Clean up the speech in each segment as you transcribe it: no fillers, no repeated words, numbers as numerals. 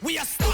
We are star.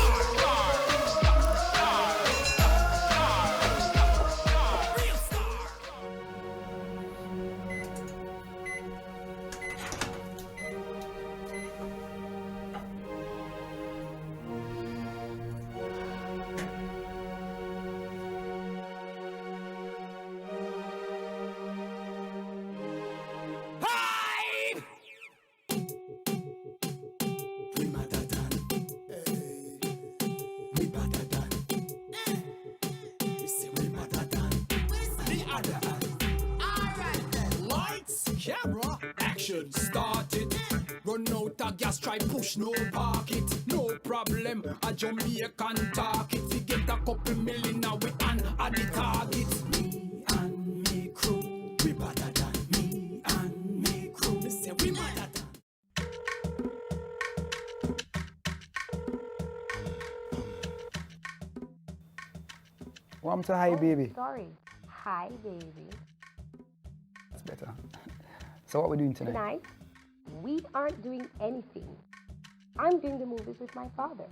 Started, run out of gas, try push, no park it, no problem. A Jamaican target, we get a couple million now we on at the target. Me and Mi Kru, we better than Me and Mi Kru. They say we better than. Welcome to Hi Baby. Sorry. Hi baby. That's better. So what are we doing tonight? Tonight, we aren't doing anything. I'm doing the movies with my father.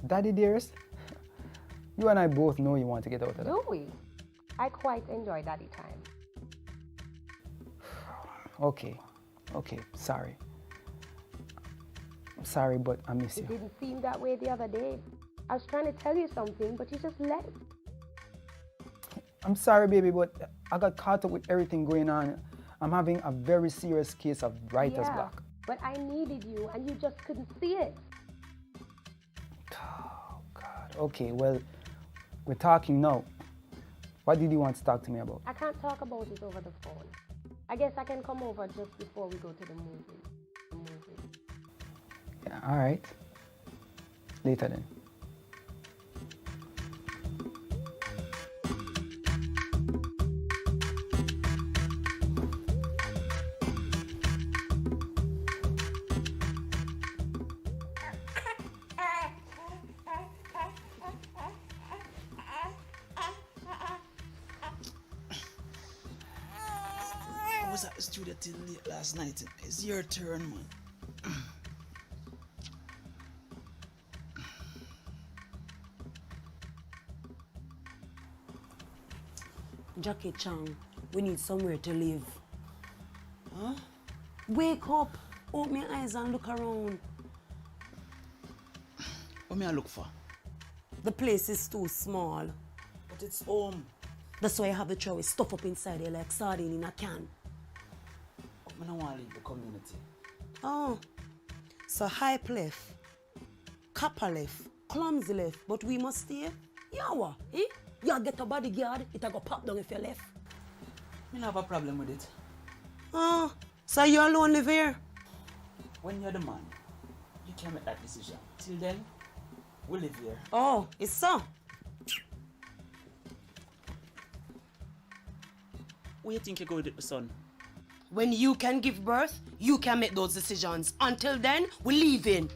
Daddy dearest, you and I both know you want to get out of that. Do we? I quite enjoy daddy time. Okay, sorry. I'm sorry, but I miss It you. didn't seem that way the other day. I was trying to tell you something, but you just left. I'm sorry, baby, but I got caught up with everything going on. I'm having a very serious case of writer's block. But I needed you, and you just couldn't see it. Oh, God. Okay, well, we're talking now. What did you want to talk to me about? I can't talk about it over the phone. I guess I can come over just before we go to the movie. Yeah, all right. Later then. I was at the studio till late last night. It's your turn, man. Jackie Chan, we need somewhere to live. Huh? Wake up, open your eyes and look around. What me I look for? The place is too small. But it's home. That's why I have to throw stuff up inside there like sardine in a can. I don't want to leave the community. Oh, so hype left, copper left, clumsy left, but we must stay. Yawa, eh? You get a bodyguard, it'll go pop down if you left. I don't have a problem with it. Oh, so you alone live here? When you're the man, you can make that decision. Till then, we live here. Oh, it's so. Where you think you're going with the son? When you can give birth, you can make those decisions. Until then, we're leaving.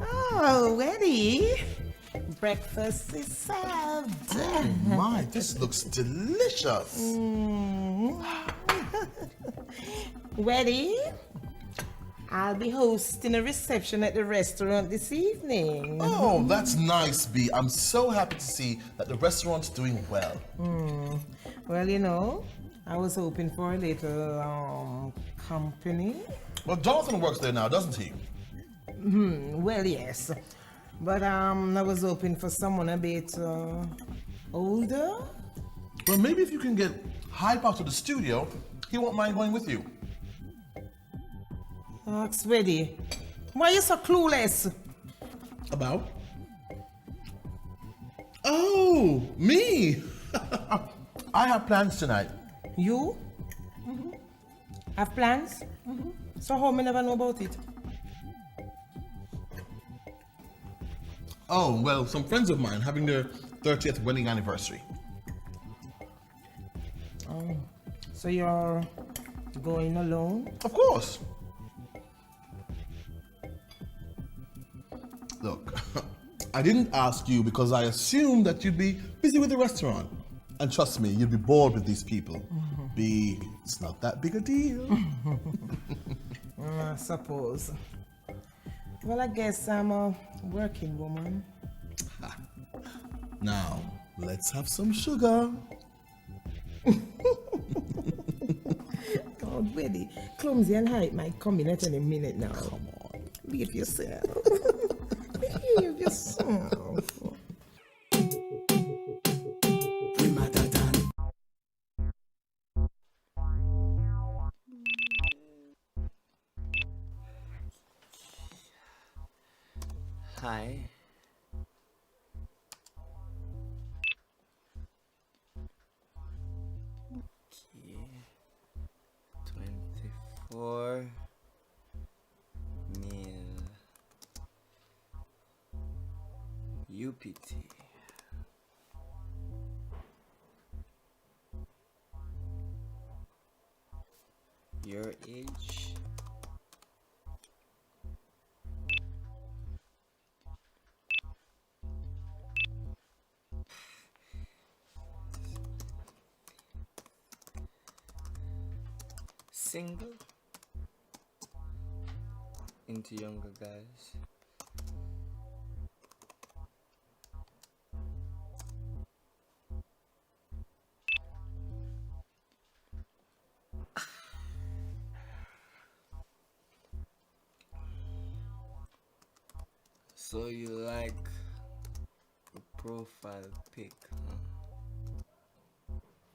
Oh, ready? Breakfast is served. Oh my, this looks delicious. Ready? I'll be hosting a reception at the restaurant this evening. Oh, that's nice, B. I'm so happy to see that the restaurant's doing well. Well, you know, I was hoping for a little company. Well, Jonathan works there now, doesn't he? Well, yes. But I was hoping for someone a bit older. Well, maybe if you can get Hype out to the studio, he won't mind going with you. Ask ready. Why are you so clueless? About? Oh, me! I have plans tonight. You? Have plans? So how me never know about it? Oh, well, some friends of mine having their 30th wedding anniversary. Oh, so you're going alone? Of course. Look, I didn't ask you because I assumed that you'd be busy with the restaurant. And trust me, you'd be bored with these people. It's not that big a deal. I suppose. Well, I guess I'm a working woman. Now, let's have some sugar. God, Betty, Clumsy and Hype might come in at any minute now. Come on. Behave yourself. Behave yourself. Hi. Okay. 24 mil UPT. Your age? Single? Into younger guys? So you like a profile pic, huh?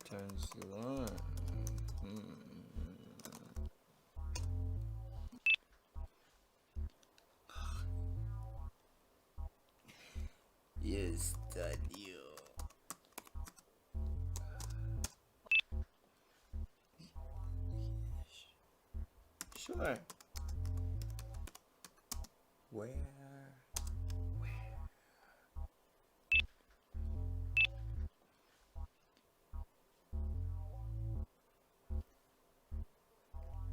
Turns you on. Yes, Tanniel. Sure. Where?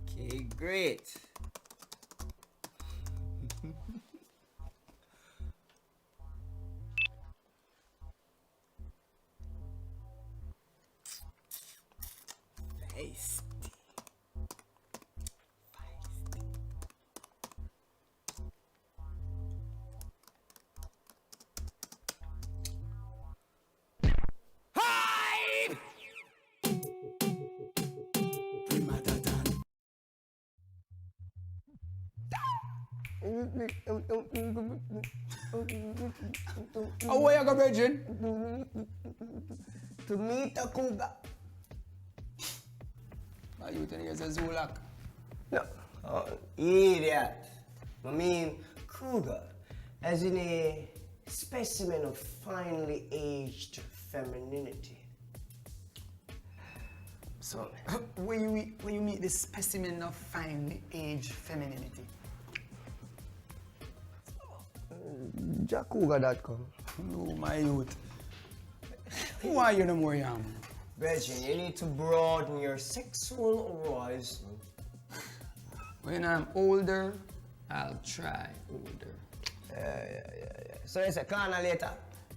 Okay, great. Feisty. How are you, Bridget? To meet a cougar. Are you telling us a Zulak? No. Oh, idiot. I mean, cougar, as in a specimen of finely aged femininity. So, when you meet this specimen of finely aged femininity? Jacougar.com. No, my youth. Who are you no more young? Virgin, you need to broaden your sexual horizon. When I'm older, I'll try older. Yeah. So it's a corner later.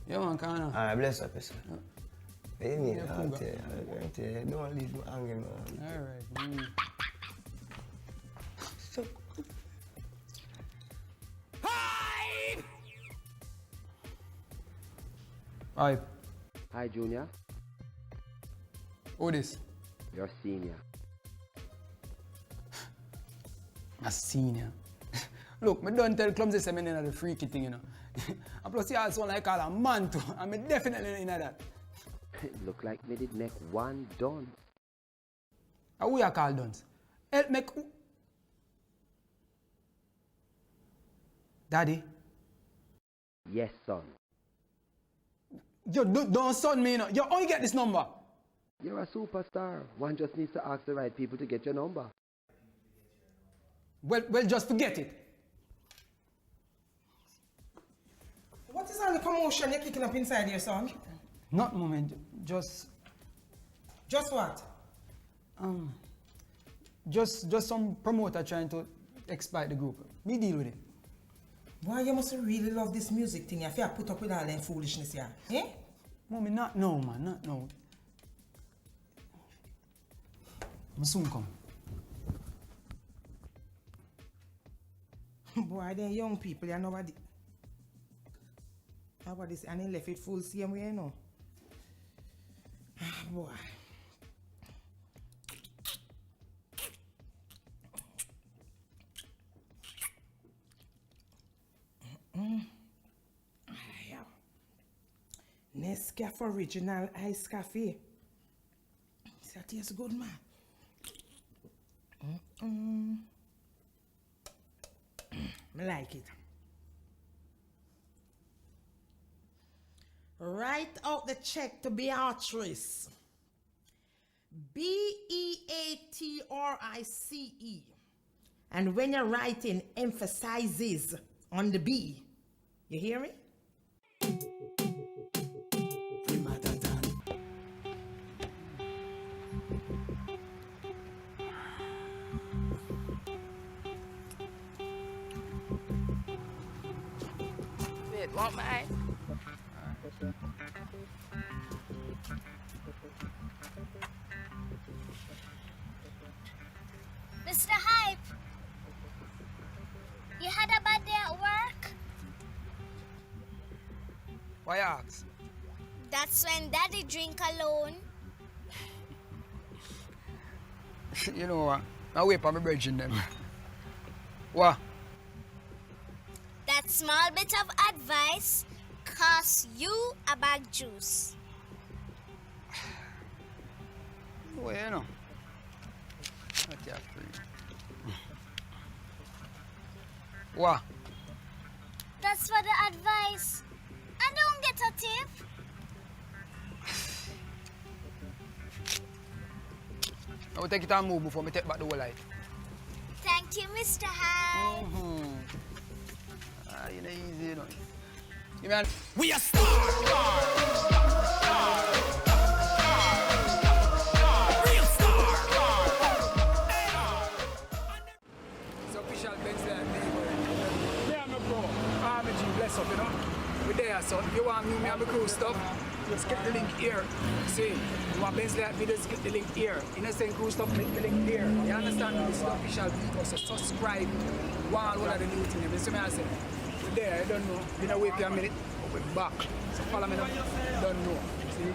Yeah, man, Kana. Alright, bless up, sir. What do you mean? Yeah, I'll cougar. tell you. Don't leave me hanging, man. Alright. So, Hi. Hi, Junior. Who this? You're senior. A senior. Look, me don't tell Clumsy say me in the freaky thing, you know. And plus, you also like call a man too. And me definitely in that. It look like me did make one done. How we are called dons? Help make. Daddy? Yes, son. You don't son me, you know. You only get this number. You're a superstar. One just needs to ask the right people to get your number. Well, just forget it. What is all the commotion you're kicking up inside your son? Not moment, just what? just some promoter trying to exploit the group. Me deal with it. Boy, you must really love this music thing. You feel put up with all that foolishness here. Eh? Mommy, not now, man, not now. I soon come. Boy, they're young people, you nobody. Nobody's and they left it full same way, you know. Boy. Nescafe Original Ice Coffee. That tastes good, man. I like it. Write out the check to Beatrice. Beatrice. And when you're writing, emphasizes on the B. You hear me? Wait, want mine? Mr. Hype, you had a bad day at work? Why ask? That's when Daddy drink alone. You know what? I wait for my brethren them. What? That small bit of advice costs you a bag juice. Well, you know. Not that free. What? That's for the advice. I don't get a tip. I will take it and move before I take back the whole life. Thank you, Mr. Hyde. You know, easy, you know. You man. We are star. Real star. It's official Benzly Hype Stars. Yeah, my bro. Me G, bless up, you know. We there, so if you want Me and Mi KRU stuff, just click the link here. See, you want Benzly Hype videos, click the link here. Innocent Kru stuff, click the link there. You understand? This is the official video, so subscribe. One of the new things. You see me, I say, we're there, I don't know. Been away for a minute, but we're back. So follow me now. Don't know. See?